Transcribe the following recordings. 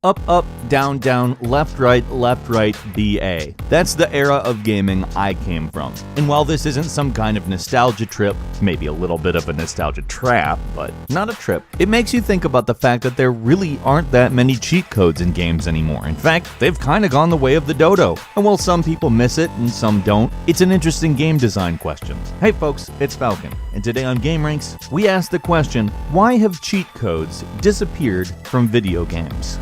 Up, up, down, down, left, right, BA. That's the era of gaming I came from. And while this isn't some kind of nostalgia trip, maybe a little bit of a nostalgia trap, but not a trip, it makes you think about the fact that there really aren't that many cheat codes in games anymore. In fact, they've kind of gone the way of the dodo. And while some people miss it and some don't, it's an interesting game design question. Hey folks, it's Falcon, and today on GameRanx, we ask the question, why have cheat codes disappeared from video games?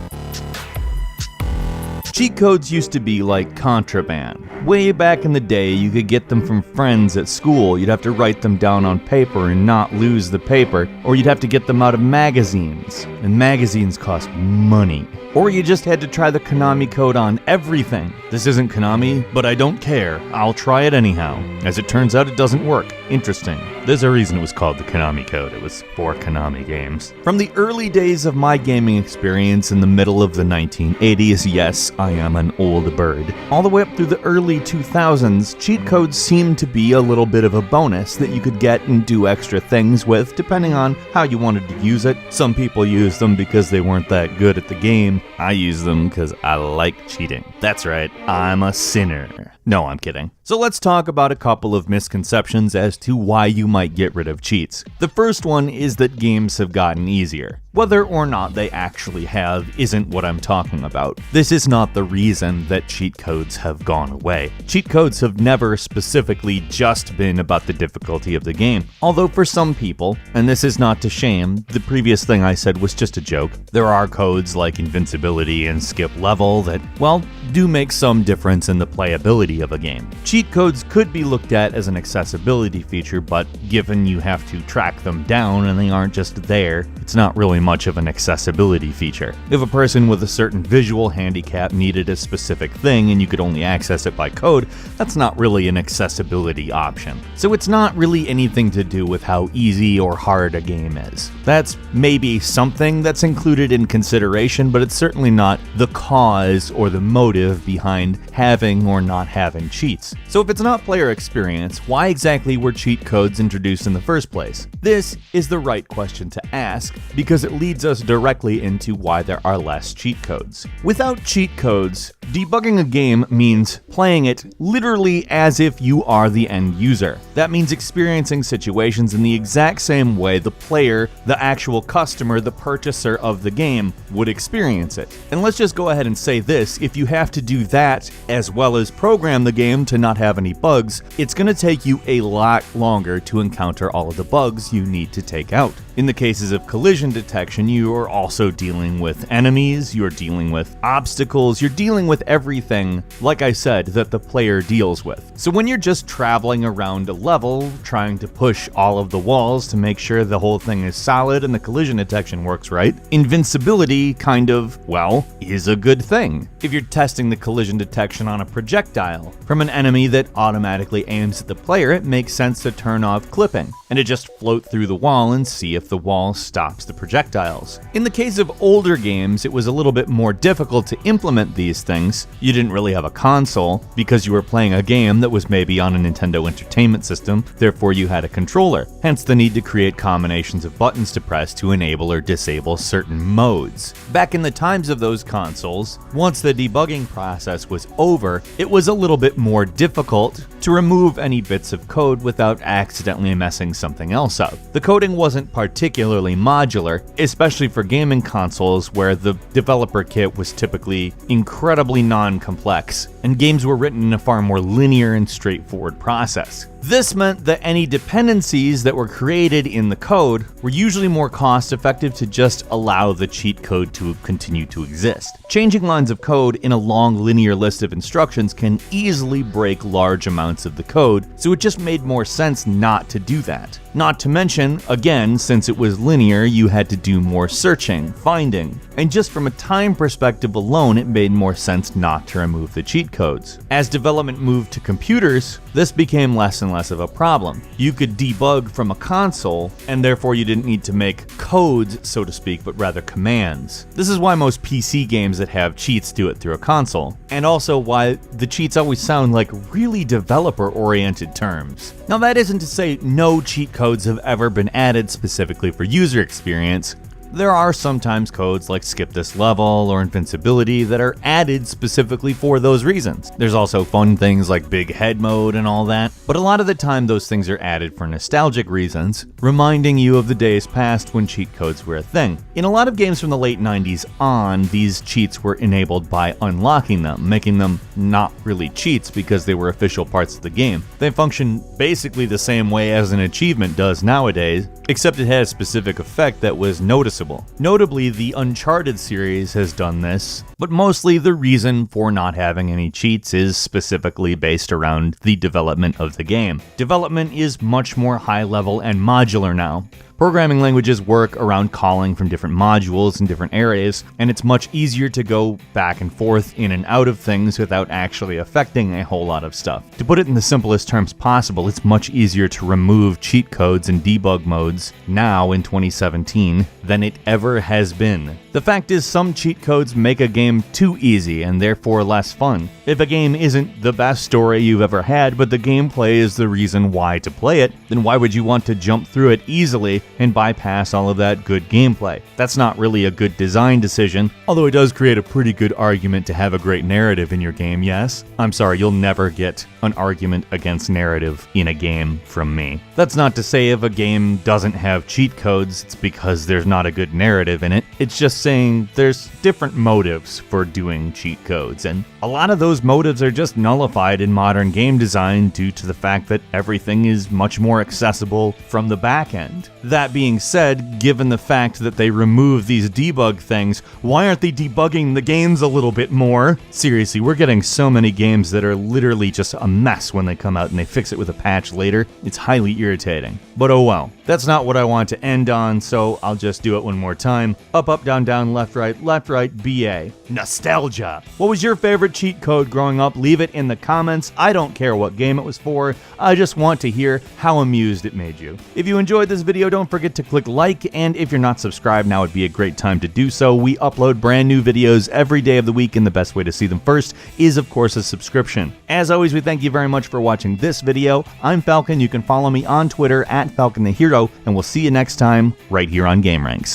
Cheat codes used to be like contraband. Way back in the day, you could get them from friends at school. You'd have to write them down on paper and not lose the paper, or you'd have to get them out of magazines, and magazines cost money. Or you just had to try the Konami code on everything. This isn't Konami, but I don't care. I'll try it anyhow. As it turns out, it doesn't work. Interesting. There's a reason it was called the Konami code. It was for Konami games. From the early days of my gaming experience in the middle of the 1980s, yes, I am an old bird, all the way up through the early 2000s, cheat codes seemed to be a little bit of a bonus that you could get and do extra things with, depending on how you wanted to use it. Some people used them because they weren't that good at the game. I use them because I like cheating. That's right, I'm a sinner. No, I'm kidding. So let's talk about a couple of misconceptions as to why you might get rid of cheats. The first one is that games have gotten easier. Whether or not they actually have isn't what I'm talking about. This is not the reason that cheat codes have gone away. Cheat codes have never specifically just been about the difficulty of the game. Although for some people, and this is not to shame, the previous thing I said was just a joke, there are codes like invincibility and skip level that, well, do make some difference in the playability of a game. Cheat codes could be looked at as an accessibility feature, but given you have to track them down and they aren't just there, it's not really much of an accessibility feature. If a person with a certain visual handicap needed a specific thing and you could only access it by code, that's not really an accessibility option. So it's not really anything to do with how easy or hard a game is. That's maybe something that's included in consideration, but it's certainly not the cause or the motive behind having or not having cheats. So if it's not player experience, why exactly were cheat codes introduced in the first place? This is the right question to ask because it leads us directly into why there are less cheat codes. Without cheat codes, debugging a game means playing it literally as if you are the end user. That means experiencing situations in the exact same way the player, the actual customer, the purchaser of the game would experience it. And let's just go ahead and say this, if you have to do that as well as program the game to not have any bugs, it's going to take you a lot longer to encounter all of the bugs you need to take out. In the cases of collision detection, you are also dealing with enemies, you're dealing with obstacles, you're dealing with everything, like I said, that the player deals with. So when you're just traveling around a level, trying to push all of the walls to make sure the whole thing is solid and the collision detection works right, invincibility kind of, well, is a good thing. If you're testing the collision detection on a projectile from an enemy that automatically aims at the player, it makes sense to turn off clipping and to just float through the wall and see if the wall stops the projectiles. In the case of older games, it was a little bit more difficult to implement these things. You didn't really have a console because you were playing a game that was maybe on a Nintendo Entertainment System, therefore you had a controller, hence the need to create combinations of buttons to press to enable or disable certain modes. Back in the times of those consoles, once the debugging process was over, it was a little bit more difficult to remove any bits of code without accidentally messing something else up. The coding wasn't particularly modular, especially for gaming consoles where the developer kit was typically incredibly non-complex, and games were written in a far more linear and straightforward process. This meant that any dependencies that were created in the code were usually more cost-effective to just allow the cheat code to continue to exist. Changing lines of code in a long linear list of instructions can easily break large amounts of the code, so it just made more sense not to do that. Not to mention, again, since it was linear, you had to do more searching, finding, and just from a time perspective alone, it made more sense not to remove the cheat codes. As development moved to computers, this became less and less of a problem. You could debug from a console, and therefore you didn't need to make codes, so to speak, but rather commands. This is why most PC games that have cheats do it through a console, and also why the cheats always sound like really developer-oriented terms. Now that isn't to say no cheat codes have ever been added specifically for user experience. There are sometimes codes like skip this level or invincibility that are added specifically for those reasons. There's also fun things like big head mode and all that, but a lot of the time those things are added for nostalgic reasons, reminding you of the days past when cheat codes were a thing. In a lot of games from the late 90s on, these cheats were enabled by unlocking them, making them not really cheats because they were official parts of the game. They function basically the same way as an achievement does nowadays, except it had a specific effect that was noticeable. Notably, the Uncharted series has done this, but mostly the reason for not having any cheats is specifically based around the development of the game. Development is much more high level and modular now. Programming languages work around calling from different modules in different areas, and it's much easier to go back and forth in and out of things without actually affecting a whole lot of stuff. To put it in the simplest terms possible, it's much easier to remove cheat codes and debug modes now in 2017 than it ever has been. The fact is, some cheat codes make a game too easy and therefore less fun. If a game isn't the best story you've ever had, but the gameplay is the reason why to play it, then why would you want to jump through it easily and bypass all of that good gameplay? That's not really a good design decision, although it does create a pretty good argument to have a great narrative in your game, yes? I'm sorry, you'll never get an argument against narrative in a game from me. That's not to say if a game doesn't have cheat codes, it's because there's not a good narrative in it. It's just saying there's different motives for doing cheat codes, and a lot of those motives are just nullified in modern game design due to the fact that everything is much more accessible from the back end. That being said, given the fact that they remove these debug things, why aren't they debugging the games a little bit more? Seriously, we're getting so many games that are literally just a mess when they come out and they fix it with a patch later. It's highly irritating. But oh well. That's not what I want to end on, so I'll just do it one more time. Up, up, down, down, left, right, BA. Nostalgia. What was your favorite cheat code growing up? Leave it in the comments. I don't care what game it was for. I just want to hear how amused it made you. If you enjoyed this video, don't forget to click like, and if you're not subscribed, now would be a great time to do so. We upload brand new videos every day of the week, and the best way to see them first is, of course, a subscription. As always, we thank you very much for watching this video. I'm Falcon. You can follow me on Twitter @FalconTheHero, and we'll see you next time right here on GameRanx.